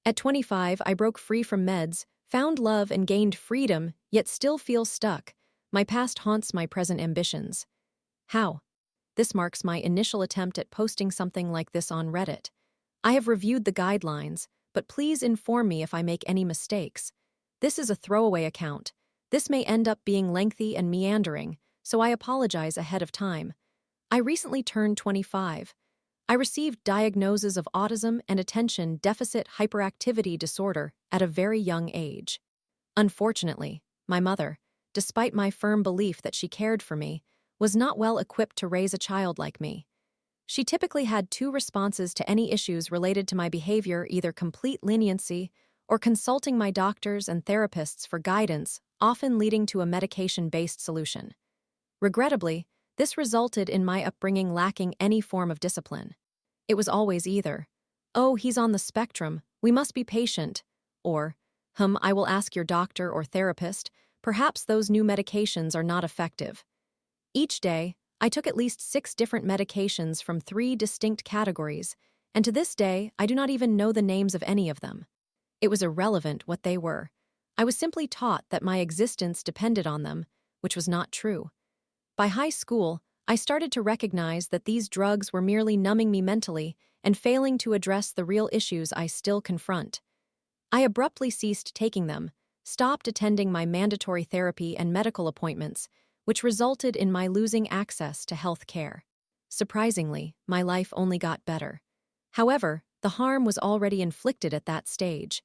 At 25, I broke free from meds, found love and gained freedom, yet still feel stuck. My past haunts my present ambitions. How? This marks my initial attempt at posting something like this on Reddit. I have reviewed the guidelines, but please inform me if I make any mistakes. This is a throwaway account. This may end up being lengthy and meandering, so I apologize ahead of time. I recently turned 25. I received diagnoses of autism and attention deficit hyperactivity disorder at a very young age. Unfortunately, my mother, despite my firm belief that she cared for me, was not well equipped to raise a child like me. She typically had two responses to any issues related to my behavior: either complete leniency or consulting my doctors and therapists for guidance, often leading to a medication-based solution. Regrettably, this resulted in my upbringing lacking any form of discipline. It was always either, "Oh, he's on the spectrum, we must be patient," or, I will ask your doctor or therapist, perhaps those new medications are not effective." Each day, I took at least 6 different medications from 3 distinct categories, and to this day, I do not even know the names of any of them. It was irrelevant what they were. I was simply taught that my existence depended on them, which was not true. By high school, I started to recognize that these drugs were merely numbing me mentally and failing to address the real issues I still confront. I abruptly ceased taking them, stopped attending my mandatory therapy and medical appointments, which resulted in my losing access to health care. Surprisingly, my life only got better. However, the harm was already inflicted at that stage.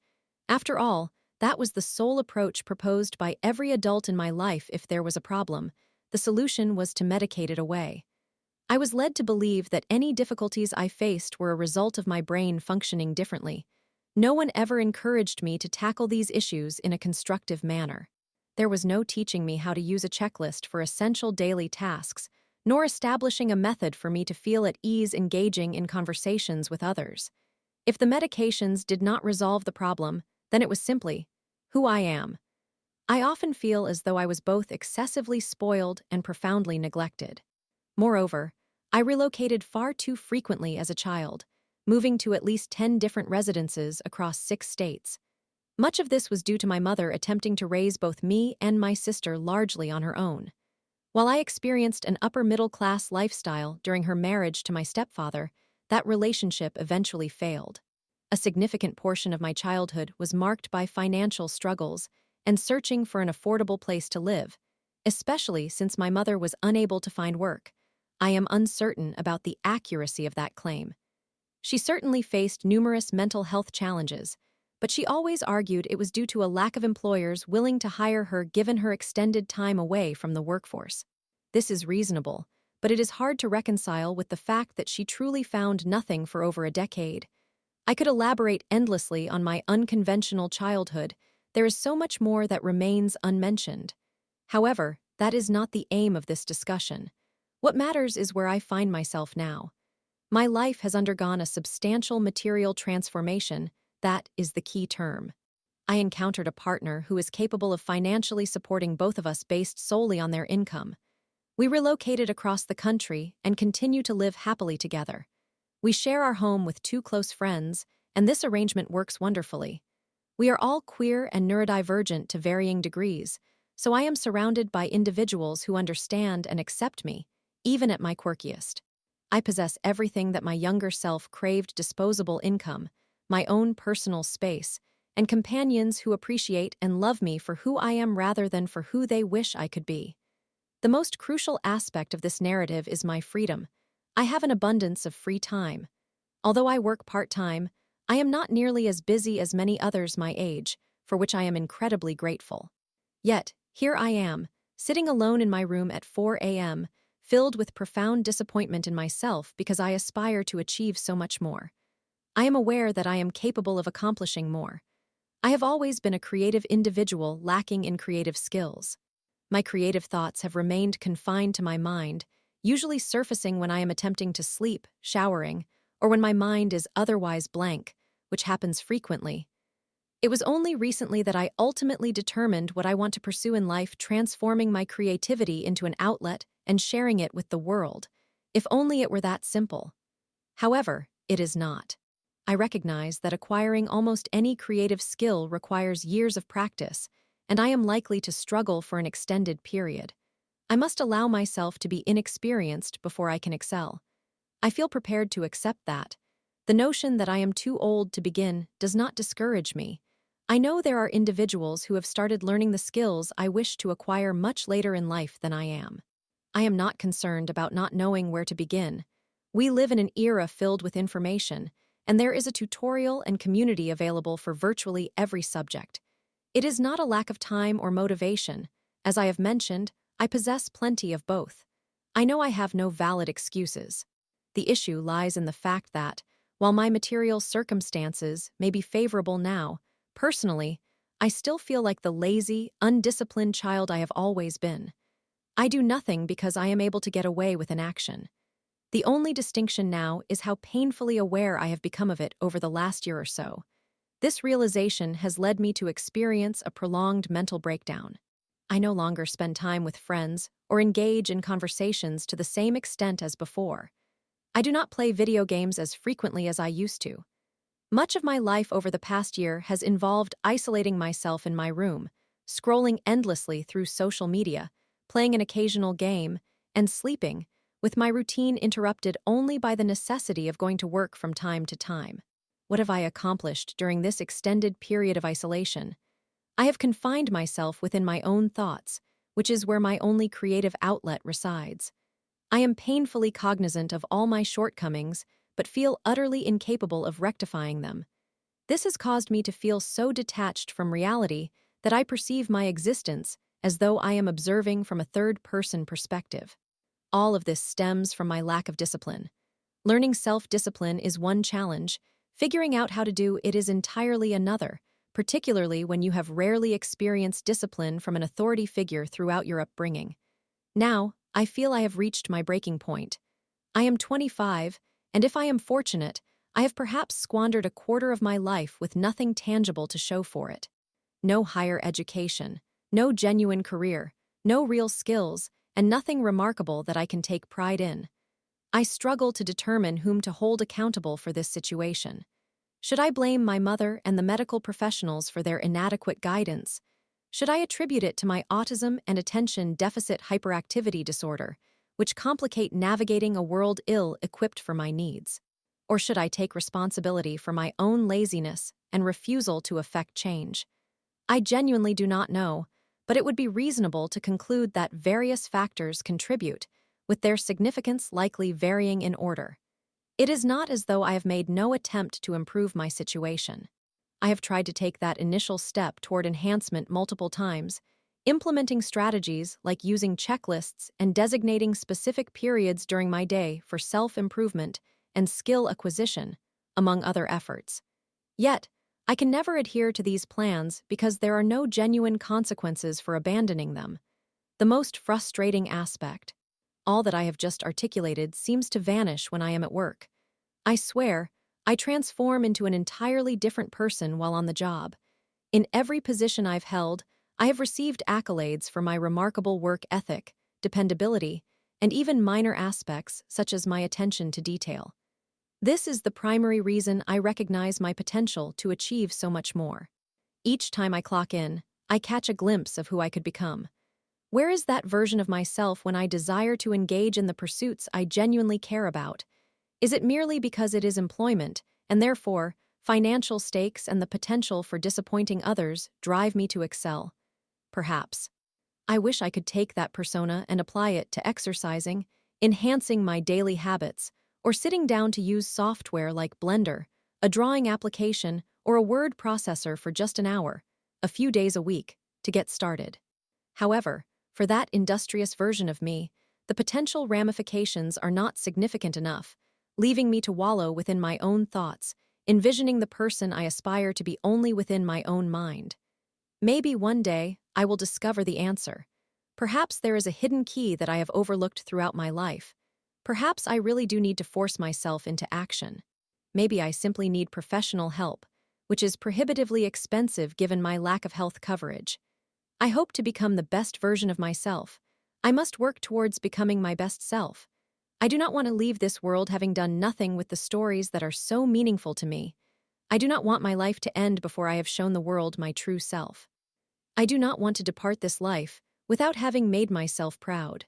After all, that was the sole approach proposed by every adult in my life. If there was a problem, the solution was to medicate it away. I was led to believe that any difficulties I faced were a result of my brain functioning differently. No one ever encouraged me to tackle these issues in a constructive manner. There was no teaching me how to use a checklist for essential daily tasks, nor establishing a method for me to feel at ease engaging in conversations with others. If the medications did not resolve the problem, then it was simply who I am. I often feel as though I was both excessively spoiled and profoundly neglected. Moreover, I relocated far too frequently as a child, moving to at least 10 different residences across 6 states. Much of this was due to my mother attempting to raise both me and my sister largely on her own. While I experienced an upper-middle-class lifestyle during her marriage to my stepfather, that relationship eventually failed. A significant portion of my childhood was marked by financial struggles and searching for an affordable place to live, especially since my mother was unable to find work. I am uncertain about the accuracy of that claim. She certainly faced numerous mental health challenges, but she always argued it was due to a lack of employers willing to hire her given her extended time away from the workforce. This is reasonable, but it is hard to reconcile with the fact that she truly found nothing for over a decade. I could elaborate endlessly on my unconventional childhood. There is so much more that remains unmentioned. However, that is not the aim of this discussion. What matters is where I find myself now. My life has undergone a substantial material transformation. That is the key term. I encountered a partner who is capable of financially supporting both of us based solely on their income. We relocated across the country and continue to live happily together. We share our home with 2 close friends, and this arrangement works wonderfully. We are all queer and neurodivergent to varying degrees, so I am surrounded by individuals who understand and accept me, even at my quirkiest. I possess everything that my younger self craved: disposable income, my own personal space, and companions who appreciate and love me for who I am rather than for who they wish I could be. The most crucial aspect of this narrative is my freedom. I have an abundance of free time. Although I work part-time, I am not nearly as busy as many others my age, for which I am incredibly grateful. Yet, here I am, sitting alone in my room at 4 a.m., filled with profound disappointment in myself because I aspire to achieve so much more. I am aware that I am capable of accomplishing more. I have always been a creative individual lacking in creative skills. My creative thoughts have remained confined to my mind, usually surfacing when I am attempting to sleep, showering, or when my mind is otherwise blank, which happens frequently. It was only recently that I ultimately determined what I want to pursue in life, transforming my creativity into an outlet and sharing it with the world. If only it were that simple. However, it is not. I recognize that acquiring almost any creative skill requires years of practice, and I am likely to struggle for an extended period. I must allow myself to be inexperienced before I can excel. I feel prepared to accept that. The notion that I am too old to begin does not discourage me. I know there are individuals who have started learning the skills I wish to acquire much later in life than I am. I am not concerned about not knowing where to begin. We live in an era filled with information, and there is a tutorial and community available for virtually every subject. It is not a lack of time or motivation. As I have mentioned, I possess plenty of both. I know I have no valid excuses. The issue lies in the fact that, while my material circumstances may be favorable now, personally, I still feel like the lazy, undisciplined child I have always been. I do nothing because I am able to get away with inaction. The only distinction now is how painfully aware I have become of it over the last year or so. This realization has led me to experience a prolonged mental breakdown. I no longer spend time with friends or engage in conversations to the same extent as before. I do not play video games as frequently as I used to. Much of my life over the past year has involved isolating myself in my room, scrolling endlessly through social media, playing an occasional game, and sleeping, with my routine interrupted only by the necessity of going to work from time to time. What have I accomplished during this extended period of isolation? I have confined myself within my own thoughts, which is where my only creative outlet resides. I am painfully cognizant of all my shortcomings, but feel utterly incapable of rectifying them. This has caused me to feel so detached from reality that I perceive my existence as though I am observing from a third-person perspective. All of this stems from my lack of discipline. Learning self-discipline is one challenge. Figuring out how to do it is entirely another, particularly when you have rarely experienced discipline from an authority figure throughout your upbringing. Now, I feel I have reached my breaking point. I am 25, and if I am fortunate, I have perhaps squandered a quarter of my life with nothing tangible to show for it. No higher education, no genuine career, no real skills, and nothing remarkable that I can take pride in. I struggle to determine whom to hold accountable for this situation. Should I blame my mother and the medical professionals for their inadequate guidance? Should I attribute it to my autism and attention deficit hyperactivity disorder, which complicate navigating a world ill-equipped for my needs? Or should I take responsibility for my own laziness and refusal to effect change? I genuinely do not know, but it would be reasonable to conclude that various factors contribute, with their significance likely varying in order. It is not as though I have made no attempt to improve my situation. I have tried to take that initial step toward enhancement multiple times, implementing strategies like using checklists and designating specific periods during my day for self-improvement and skill acquisition, among other efforts. Yet, I can never adhere to these plans because there are no genuine consequences for abandoning them. The most frustrating aspect. All that I have just articulated seems to vanish when I am at work. I swear, I transform into an entirely different person while on the job. In every position I've held, I have received accolades for my remarkable work ethic, dependability, and even minor aspects such as my attention to detail. This is the primary reason I recognize my potential to achieve so much more. Each time I clock in, I catch a glimpse of who I could become. Where is that version of myself when I desire to engage in the pursuits I genuinely care about? Is it merely because it is employment, and therefore, financial stakes and the potential for disappointing others drive me to excel? Perhaps. I wish I could take that persona and apply it to exercising, enhancing my daily habits, or sitting down to use software like Blender, a drawing application, or a word processor for just an hour, a few days a week, to get started. However, for that industrious version of me, the potential ramifications are not significant enough, leaving me to wallow within my own thoughts, envisioning the person I aspire to be only within my own mind. Maybe one day I will discover the answer. Perhaps there is a hidden key that I have overlooked throughout my life. Perhaps I really do need to force myself into action. Maybe I simply need professional help, which is prohibitively expensive given my lack of health coverage. I hope to become the best version of myself. I must work towards becoming my best self. I do not want to leave this world having done nothing with the stories that are so meaningful to me. I do not want my life to end before I have shown the world my true self. I do not want to depart this life without having made myself proud.